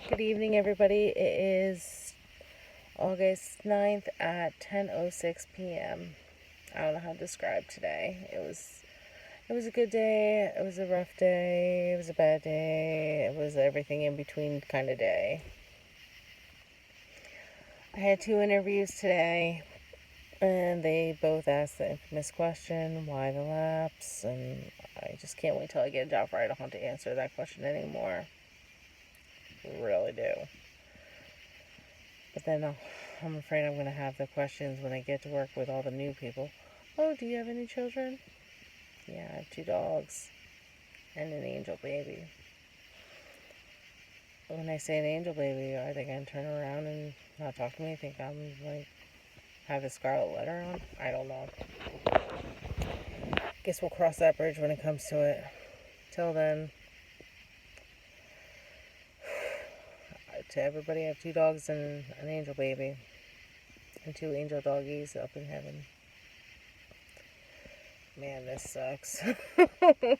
Good evening, everybody. It is August 9th at 10:06 p.m. I don't know how to describe today. It was a good day. It was a rough day. It was a bad day. It was everything in between kind of day. I had 2 interviews today, and they both asked the infamous question, why the lapse? And I just can't wait till I get a job where I don't have to answer that question anymore. Really do. But then I'm afraid I'm going to have the questions when I get to work with all the new people. Oh, do you have any children? Yeah, I have 2 dogs and an angel baby. When I say an angel baby, are they going to turn around and not talk to me? Think I'm like, have a scarlet letter on? I don't know. Guess we'll cross that bridge when it comes to it. Till then, to everybody, I have 2 dogs and an angel baby. And 2 angel doggies up in heaven. Man, this sucks. But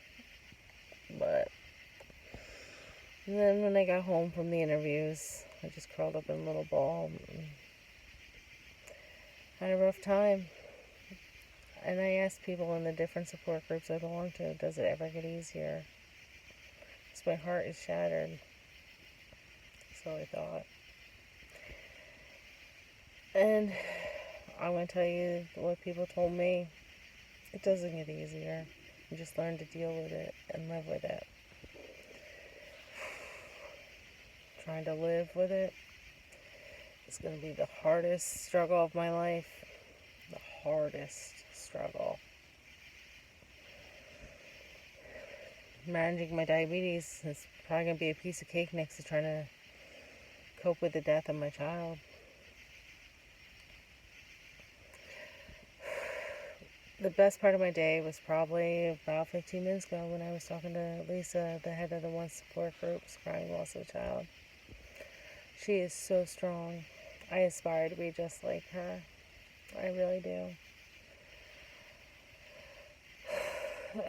and then when I got home from the interviews, I just curled up in a little ball and had a rough time. And I asked people in the different support groups I belong to, does it ever get easier? Because my heart is shattered. So I thought. And I'm going to tell you what people told me. It doesn't get easier. You just learn to deal with it and live with it. Trying to live with it is going to be the hardest struggle of my life. The hardest struggle. Managing my diabetes is probably going to be a piece of cake next to trying to cope with the death of my child. The best part of my day was probably about 15 minutes ago when I was talking to Lisa, the head of the One Support Group, Crying Loss of a Child. She is so strong. I aspire to be just like her. I really do.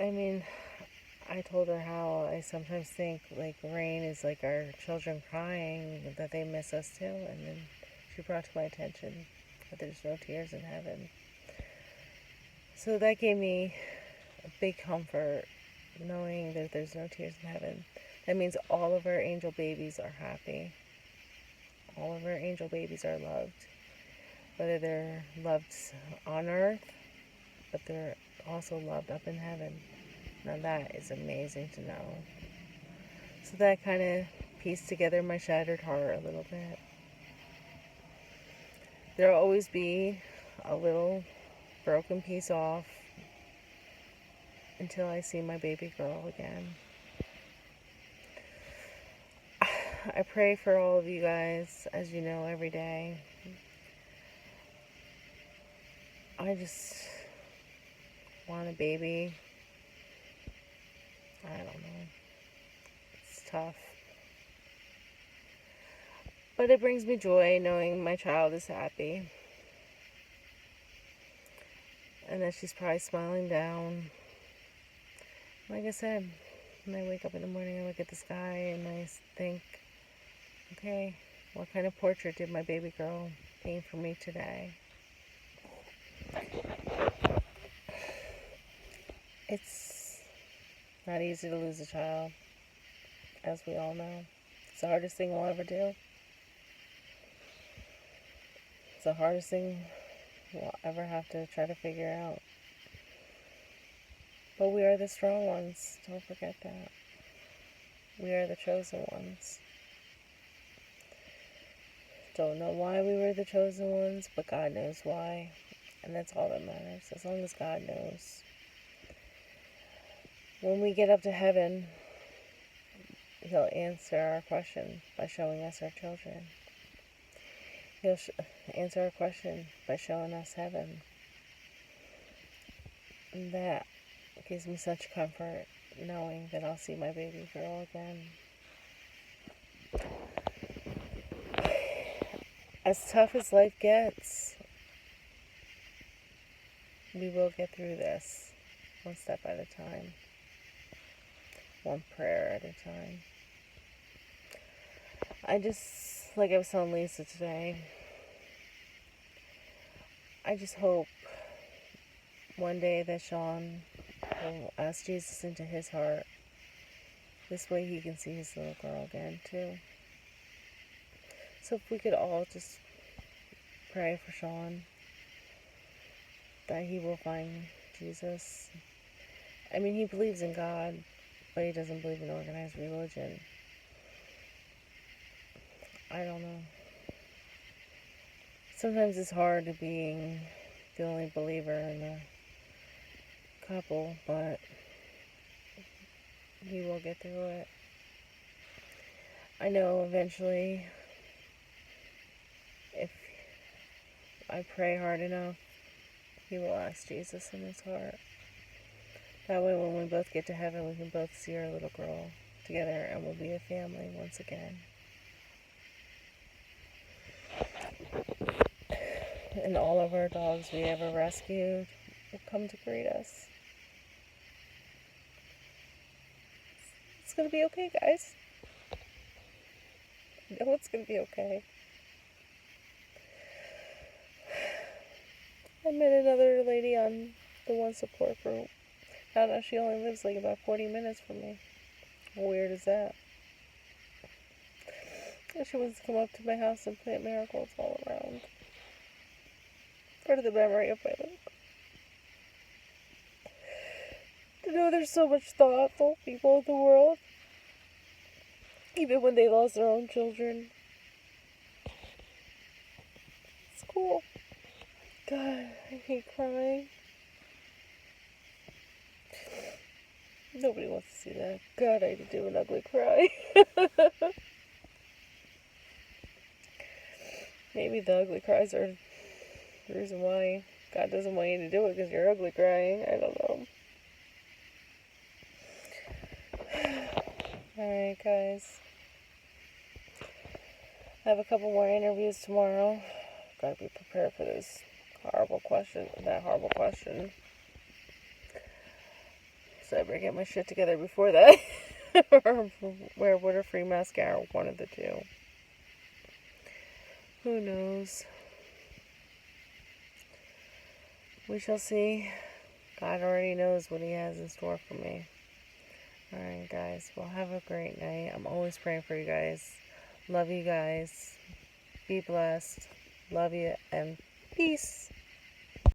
I mean, I told her how I sometimes think like rain is like our children crying, that they miss us too. And then she brought to my attention that there's no tears in heaven. So that gave me a big comfort, knowing that there's no tears in heaven. That means all of our angel babies are happy. All of our angel babies are loved. Whether they're loved on earth, but they're also loved up in heaven. Now that is amazing to know. So that kind of pieced together my shattered heart a little bit. There'll always be a little broken piece off until I see my baby girl again. I pray for all of you guys, as you know, every day. I just want a baby. I don't know. It's tough. But it brings me joy knowing my child is happy. And that she's probably smiling down. Like I said, when I wake up in the morning, I look at the sky and I think, okay, what kind of portrait did my baby girl paint for me today? It's not easy to lose a child, as we all know. It's the hardest thing we'll ever do. It's the hardest thing we'll ever have to try to figure out. But we are the strong ones. Don't forget that. We are the chosen ones. Don't know why we were the chosen ones, but God knows why. And that's all that matters, as long as God knows. When we get up to heaven, He'll answer our question by showing us our children. He'll answer our question by showing us heaven. And that gives me such comfort, knowing that I'll see my baby girl again. As tough as life gets, we will get through this, one step at a time, one prayer at a time. like I was telling Lisa today, I just hope one day that Sean will ask Jesus into his heart. This way he can see his little girl again, too. So if we could all just pray for Sean, that he will find Jesus. I mean, he believes in God, but he doesn't believe in organized religion. I don't know. Sometimes it's hard to be the only believer in the couple, but he will get through it. I know eventually, if I pray hard enough, he will ask Jesus in his heart. That way when we both get to heaven, we can both see our little girl together and we'll be a family once again. And all of our dogs we ever rescued will come to greet us. It's going to be okay, guys. I know it's going to be okay. I met another lady on the One Support group. Found out she only lives like about 40 minutes from me. How weird is that? And she wants to come up to my house and plant marigolds all around. For the memory of my little girl. To know there's so much thoughtful people in the world. Even when they lost their own children. It's cool. God, I hate crying. Nobody wants to see that. God, I need to do an ugly cry. Maybe the ugly cries are the reason why God doesn't want you to do it, because you're ugly crying. I don't know. Alright, guys. I have a couple more interviews tomorrow. Gotta be prepared for this horrible question. So I better get my shit together before that. Or wear water-free mascara, one of the two. Who knows? We shall see. God already knows what he has in store for me. Alright, guys. Well, have a great night. I'm always praying for you guys. Love you guys. Be blessed. Love you and peace.